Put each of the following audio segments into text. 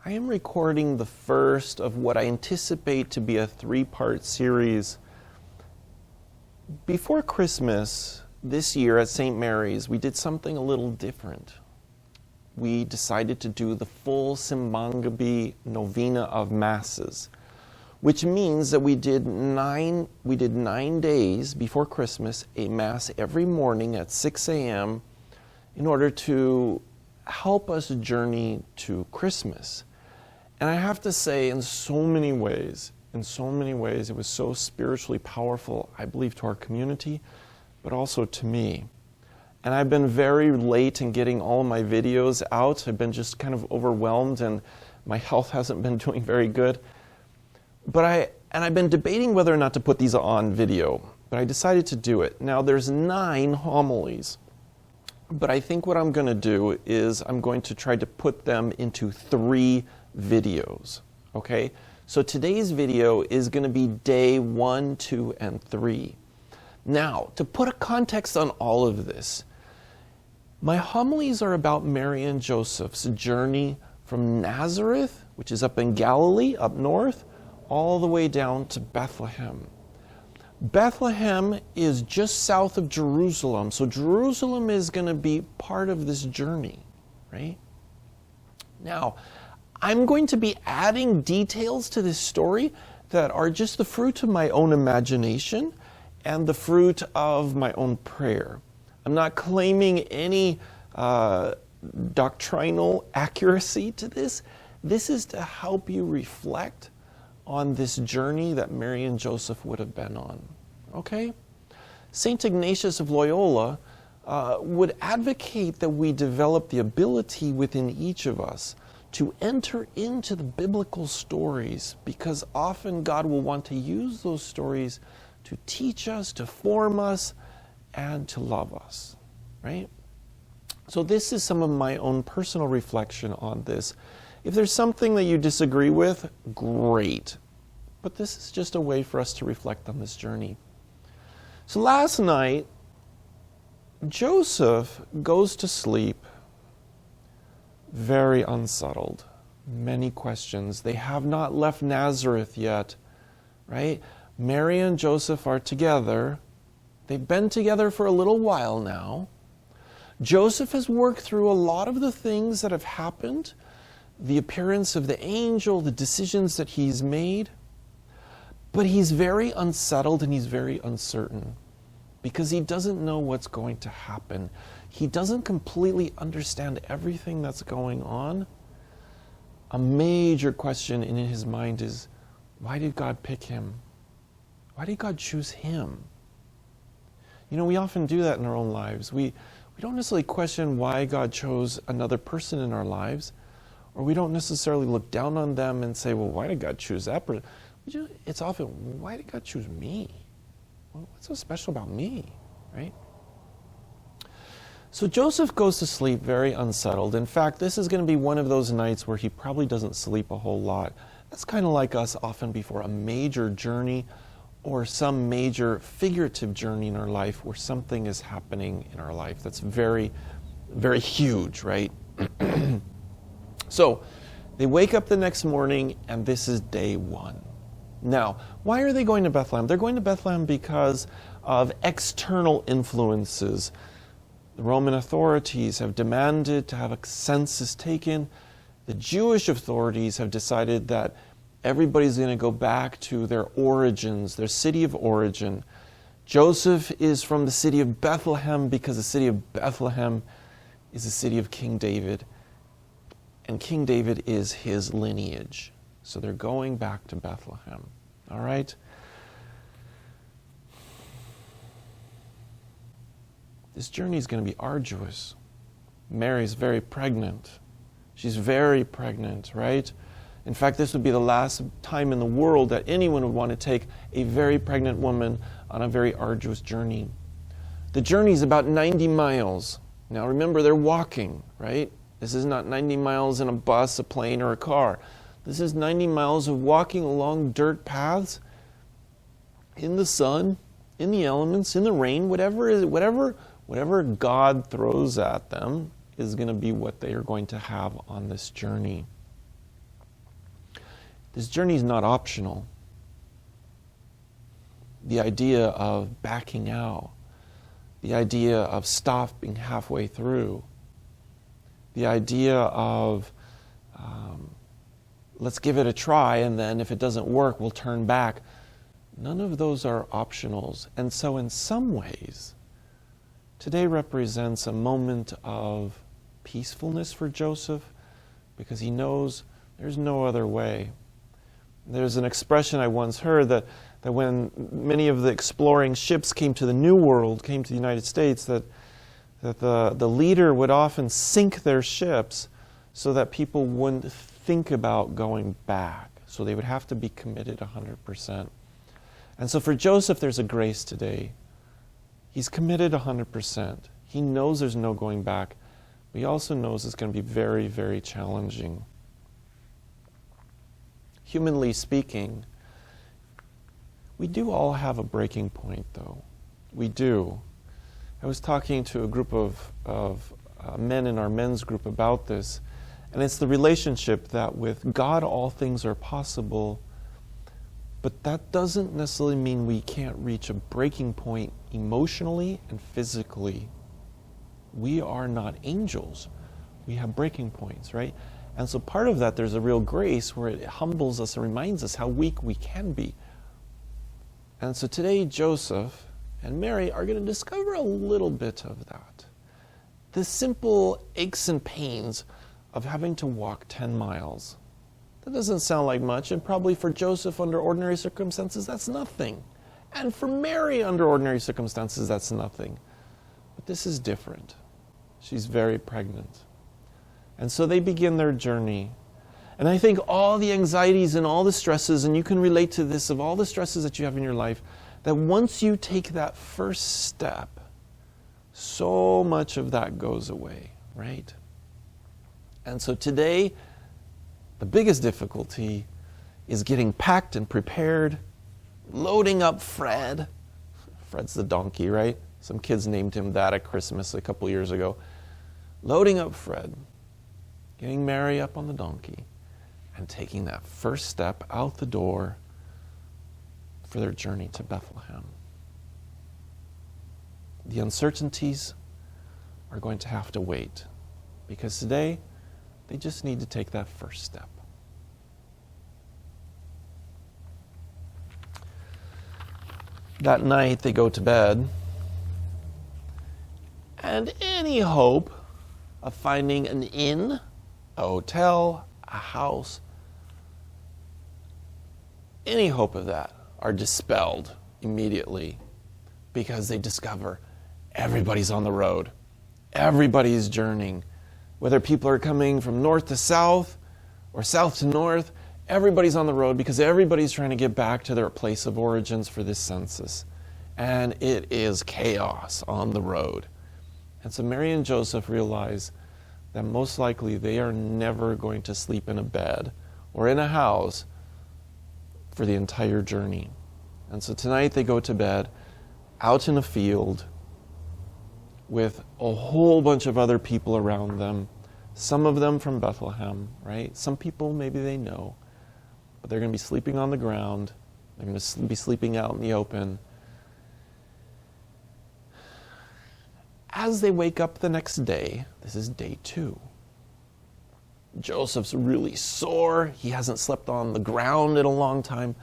I am recording the first of what I anticipate to be a 3-part series. Before Christmas this year at St. Mary's, we did something a little different. We decided to do the full Symbang Gabi novena of Masses, which means that we did 9 days before Christmas, a Mass every morning at 6 a.m. in order to help us journey to Christmas. And I have to say, in so many ways, it was so spiritually powerful, I believe, to our community, but also to me. And I've been very late in getting all of my videos out. I've been just kind of overwhelmed, and my health hasn't been doing very good. But I've been debating whether or not to put these on video, but I decided to do it. Now, there's 9 homilies, but I think what I'm going to do is I'm going to try to put them into 3 videos, okay? So today's video is going to be day 1, 2, and 3. Now, to put a context on all of this, my homilies are about Mary and Joseph's journey from Nazareth, which is up in Galilee, up north, all the way down to Bethlehem. Bethlehem is just south of Jerusalem, so Jerusalem is going to be part of this journey, right? Now, I'm going to be adding details to this story that are just the fruit of my own imagination and the fruit of my own prayer. I'm not claiming any doctrinal accuracy to this. This is to help you reflect on this journey that Mary and Joseph would have been on. Okay? St. Ignatius of Loyola would advocate that we develop the ability within each of us to enter into the biblical stories, because often God will want to use those stories to teach us, to form us, and to love us, right? So this is some of my own personal reflection on this. If there's something that you disagree with, great. But this is just a way for us to reflect on this journey. So last night, Joseph goes to sleep very unsettled. Many questions. They have not left Nazareth yet, right? Mary and Joseph are together. They've been together for a little while now. Joseph has worked through a lot of the things that have happened, the appearance of the angel, the decisions that he's made. But he's very unsettled and he's very uncertain because he doesn't know what's going to happen. He doesn't completely understand everything that's going on. A major question in his mind is, why did God pick him? Why did God choose him? You know, we often do that in our own lives. We don't necessarily question why God chose another person in our lives, or we don't necessarily look down on them and say, well, why did God choose that person? It's often, why did God choose me? Well, what's so special about me, right? So Joseph goes to sleep very unsettled. In fact, this is going to be one of those nights where he probably doesn't sleep a whole lot. That's kind of like us often before a major journey or some major figurative journey in our life where something is happening in our life that's very, very huge, right? So they wake up the next morning and this is day 1. Now, why are they going to Bethlehem? They're going to Bethlehem because of external influences. The Roman authorities have demanded to have a census taken. The Jewish authorities have decided that everybody's going to go back to their origins, their city of origin. Joseph is from the city of Bethlehem because the city of Bethlehem is the city of King David. And King David is his lineage. So they're going back to Bethlehem. All right? This journey is going to be arduous. Mary's very pregnant. She's very pregnant, right? In fact, this would be the last time in the world that anyone would want to take a very pregnant woman on a very arduous journey. The journey is about 90 miles. Now remember, they're walking, right? This is not 90 miles in a bus, a plane, or a car. This is 90 miles of walking along dirt paths in the sun, in the elements, in the rain, whatever God throws at them is going to be what they are going to have on this journey. His journey is not optional. The idea of backing out, the idea of stopping halfway through, the idea of let's give it a try, and then if it doesn't work, we'll turn back. None of those are optionals. And so in some ways, today represents a moment of peacefulness for Joseph because he knows there's no other way. There's an expression I once heard that when many of the exploring ships came to the New World, came to the United States, that the leader would often sink their ships so that people wouldn't think about going back. So they would have to be committed 100%. And so for Joseph, there's a grace today. He's committed 100%. He knows there's no going back, but he also knows it's going to be very, very challenging. Humanly speaking, we do all have a breaking point, though. We do. I was talking to a group of men in our men's group about this, and it's the relationship that with God all things are possible, but that doesn't necessarily mean we can't reach a breaking point emotionally and physically. We are not angels. We have breaking points, right? And so part of that, there's a real grace where it humbles us and reminds us how weak we can be. And so today, Joseph and Mary are going to discover a little bit of that. The simple aches and pains of having to walk 10 miles. That doesn't sound like much, and probably for Joseph under ordinary circumstances, that's nothing. And for Mary under ordinary circumstances, that's nothing. But this is different. She's very pregnant. And so they begin their journey. And I think all the anxieties and all the stresses, and you can relate to this, of all the stresses that you have in your life, that once you take that first step, so much of that goes away, right? And so today, the biggest difficulty is getting packed and prepared, loading up Fred. Fred's the donkey, right? Some kids named him that at Christmas a couple years ago. Loading up Fred, getting Mary up on the donkey, and taking that first step out the door for their journey to Bethlehem. The uncertainties are going to have to wait, because today they just need to take that first step. That night they go to bed, and any hope of finding an inn, a hotel, a house, any hope of that are dispelled immediately because they discover everybody's on the road. Everybody's journeying. Whether people are coming from north to south or south to north, everybody's on the road because everybody's trying to get back to their place of origins for this census. And it is chaos on the road. And so Mary and Joseph realize that most likely they are never going to sleep in a bed or in a house for the entire journey. And so tonight they go to bed out in a field with a whole bunch of other people around them, some of them from Bethlehem, right? Some people maybe they know, but they're going to be sleeping on the ground. They're going to be sleeping out in the open. As they wake up the next day, this is day 2. Joseph's really sore. He hasn't slept on the ground in a long time.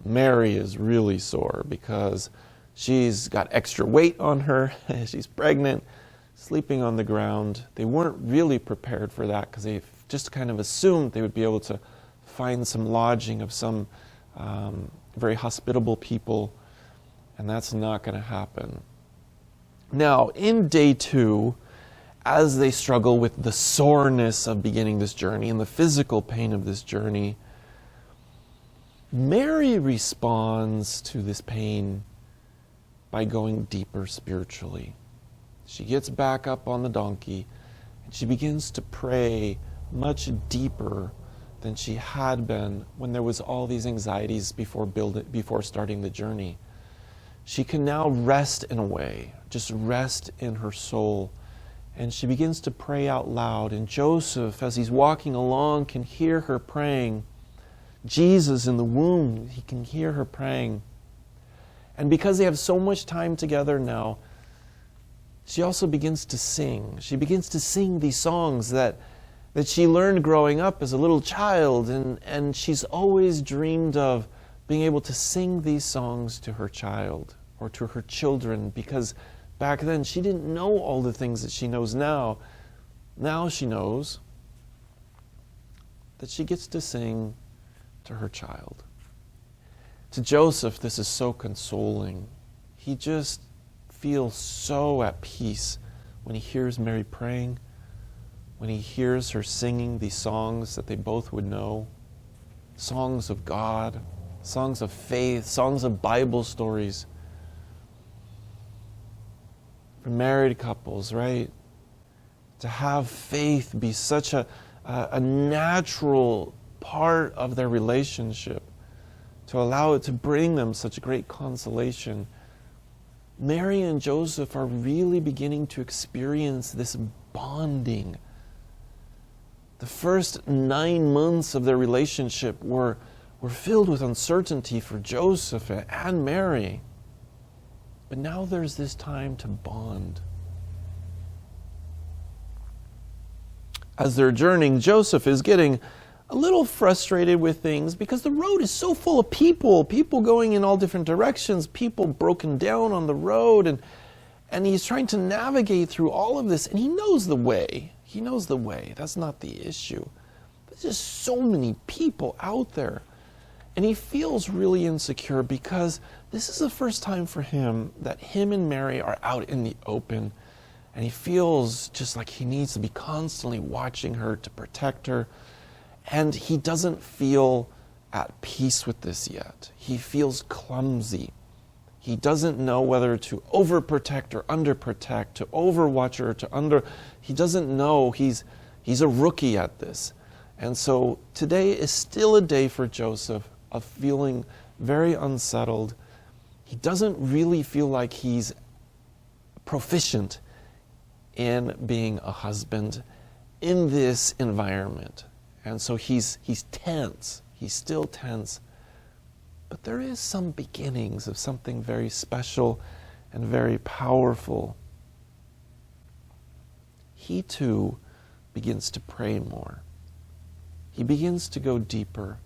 Mary is really sore because she's got extra weight on her. She's pregnant, sleeping on the ground. They weren't really prepared for that because they just kind of assumed they would be able to find some lodging of some very hospitable people, and that's not going to happen. Now, in day 2, as they struggle with the soreness of beginning this journey and the physical pain of this journey, Mary responds to this pain by going deeper spiritually. She gets back up on the donkey and she begins to pray much deeper than she had been when there was all these anxieties before starting the journey. She can now rest in a way, just rest in her soul. And she begins to pray out loud. And Joseph, as he's walking along, can hear her praying, Jesus in the womb. He can hear her praying. And because they have so much time together now, she also begins to sing. She begins to sing these songs that she learned growing up as a little child, and she's always dreamed of being able to sing these songs to her child or to her children, because back then she didn't know all the things that she knows now. Now she knows that she gets to sing to her child. To Joseph, this is so consoling. He just feels so at peace when he hears Mary praying, when he hears her singing these songs that they both would know, songs of God, songs of faith, songs of Bible stories. For married couples, right? To have faith be such a natural part of their relationship, to allow it to bring them such great consolation. Mary and Joseph are really beginning to experience this bonding. The first 9 months of their relationship were filled with uncertainty for Joseph and Mary. But now there's this time to bond. As they're journeying, Joseph is getting a little frustrated with things because the road is so full of people going in all different directions, people broken down on the road, and he's trying to navigate through all of this, and he knows the way. He knows the way. That's not the issue. There's just so many people out there. And he feels really insecure because this is the first time for him that him and Mary are out in the open. And he feels just like he needs to be constantly watching her to protect her. And he doesn't feel at peace with this yet. He feels clumsy. He doesn't know whether to overprotect or underprotect, to overwatch her, to under. He doesn't know. He's a rookie at this. And so today is still a day for Joseph of feeling very unsettled. He doesn't really feel like he's proficient in being a husband in this environment. And so he's tense. He's still tense. But there is some beginnings of something very special and very powerful. He too begins to pray more. He begins to go deeper.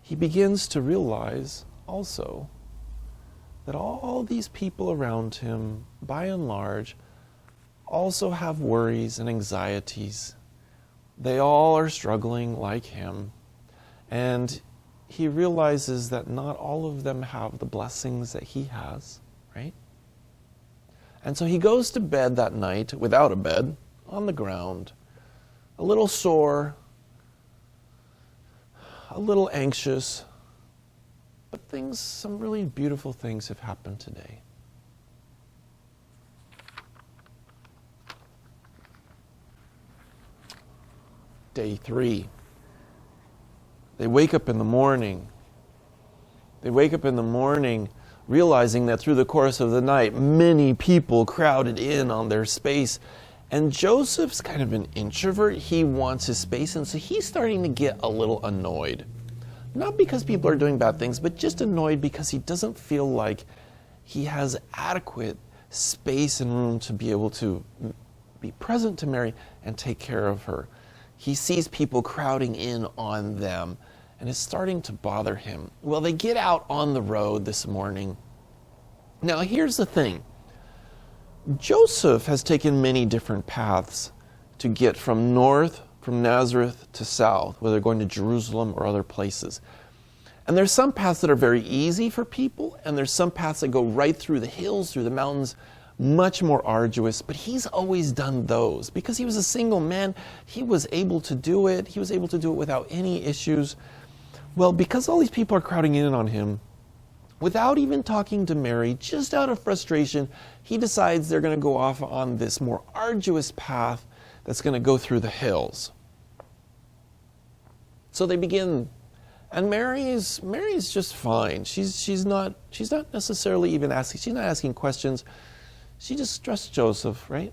He begins to realize also that all these people around him, by and large, also have worries and anxieties. They all are struggling like him. And he realizes that not all of them have the blessings that he has, right? And so he goes to bed that night without a bed, on the ground, a little sore, a little anxious, but some really beautiful things have happened today. Day 3. They wake up in the morning. They wake up in the morning realizing that through the course of the night, many people crowded in on their space. And Joseph's kind of an introvert. He wants his space, and so he's starting to get a little annoyed. Not because people are doing bad things, but just annoyed because he doesn't feel like he has adequate space and room to be able to be present to Mary and take care of her. He sees people crowding in on them, and it's starting to bother him. Well, they get out on the road this morning. Now, here's the thing. Joseph has taken many different paths to get from north, from Nazareth to south, whether going to Jerusalem or other places. And there's some paths that are very easy for people, and there's some paths that go right through the hills, through the mountains, much more arduous, but he's always done those. Because he was a single man, he was able to do it. He was able to do it without any issues. Well, because all these people are crowding in on him, without even talking to Mary, just out of frustration, he decides they're going to go off on this more arduous path that's going to go through the hills. So they begin, and Mary's just fine. She's not necessarily even asking. She's not asking questions. She just trusts Joseph, right?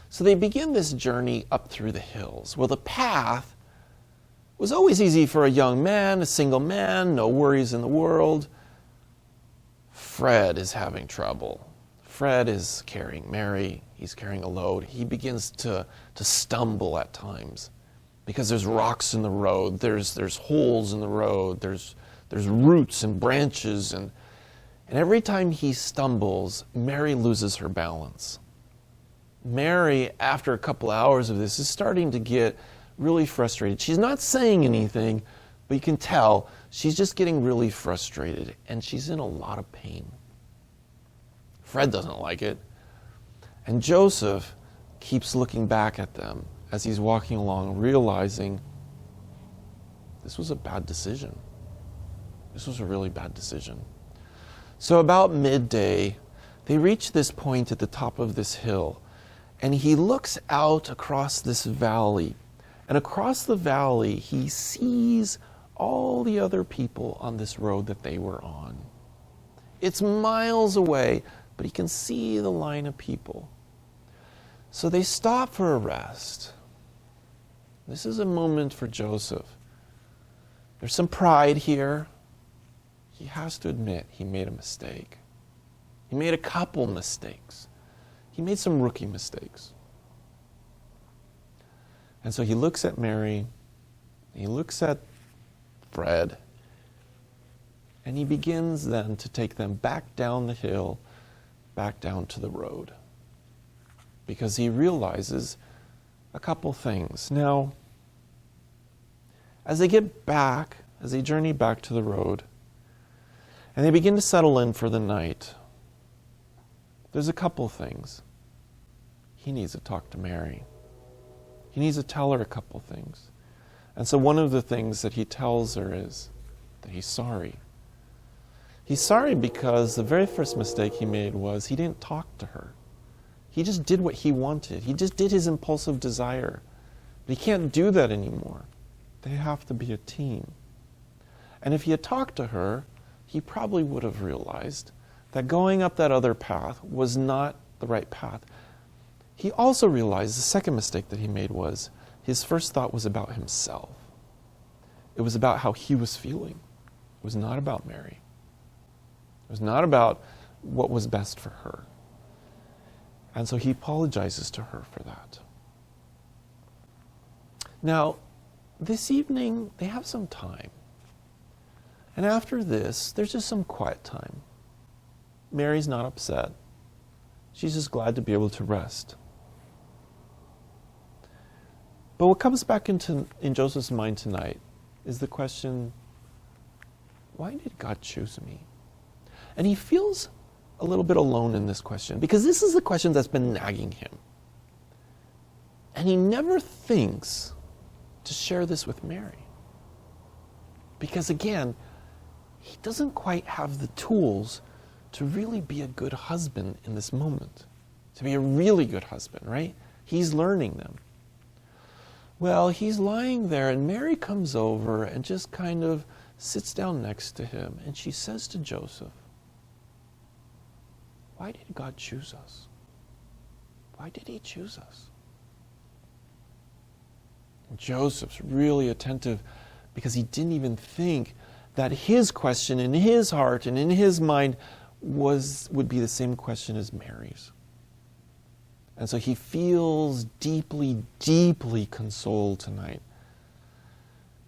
So they begin this journey up through the hills. Well, the path was always easy for a young man, a single man, no worries in the world. Fred is having trouble. Fred is carrying Mary. He's carrying a load. He begins to stumble at times because there's rocks in the road. There's holes in the road. There's roots and branches. And every time he stumbles, Mary loses her balance. Mary, after a couple hours of this, is starting to get really frustrated. She's not saying anything, but you can tell she's just getting really frustrated, and she's in a lot of pain. Fred doesn't like it. And Joseph keeps looking back at them as he's walking along, realizing this was a bad decision. This was a really bad decision. So about midday, they reach this point at the top of this hill, and he looks out across this valley. And across the valley, he sees all the other people on this road that they were on. It's miles away, but he can see the line of people. So they stop for a rest. This is a moment for Joseph. There's some pride here. He has to admit he made a mistake. He made a couple mistakes. He made some rookie mistakes. And so he looks at Mary, he looks at Fred, and he begins then to take them back down the hill, back down to the road. Because he realizes a couple things. Now, as they get back, as they journey back to the road, and they begin to settle in for the night, there's a couple things. He needs to talk to Mary. He needs to tell her a couple things. And so one of the things that he tells her is that he's sorry. He's sorry because the very first mistake he made was he didn't talk to her. He just did what he wanted. He just did his impulsive desire. But he can't do that anymore. They have to be a team. And if he had talked to her, he probably would have realized that going up that other path was not the right path. He also realized the second mistake that he made was his first thought was about himself. It was about how he was feeling. It was not about Mary. It was not about what was best for her. And so he apologizes to her for that. Now, this evening, they have some time. And after this, there's just some quiet time. Mary's not upset. She's just glad to be able to rest. But what comes back in Joseph's mind tonight is the question, why did God choose me? And he feels a little bit alone in this question, because this is the question that's been nagging him. And he never thinks to share this with Mary. Because again, he doesn't quite have the tools to really be a good husband in this moment. To be a really good husband, right? He's learning them. Well, he's lying there, and Mary comes over and just kind of sits down next to him, and she says to Joseph, why did God choose us? Why did he choose us? And Joseph's really attentive because he didn't even think that his question in his heart and in his mind would be the same question as Mary's. And so he feels deeply, deeply consoled tonight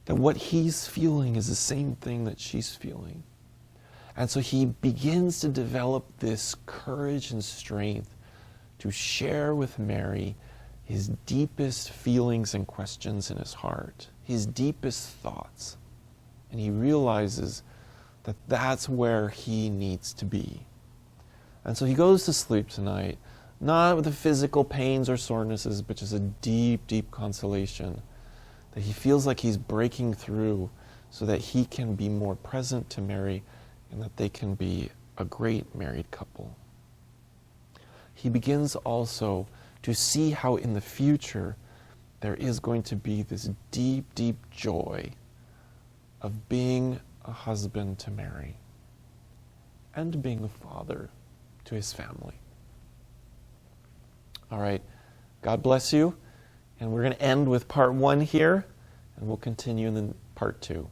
that what he's feeling is the same thing that she's feeling. And so he begins to develop this courage and strength to share with Mary his deepest feelings and questions in his heart, his deepest thoughts. And he realizes that that's where he needs to be. And so he goes to sleep tonight, not with the physical pains or sorenesses, but just a deep, deep consolation that he feels like he's breaking through so that he can be more present to Mary and that they can be a great married couple. He begins also to see how in the future there is going to be this deep, deep joy of being a husband to Mary and being a father to his family. All right, God bless you. And we're going to end with part 1 here, And we'll continue in part 2.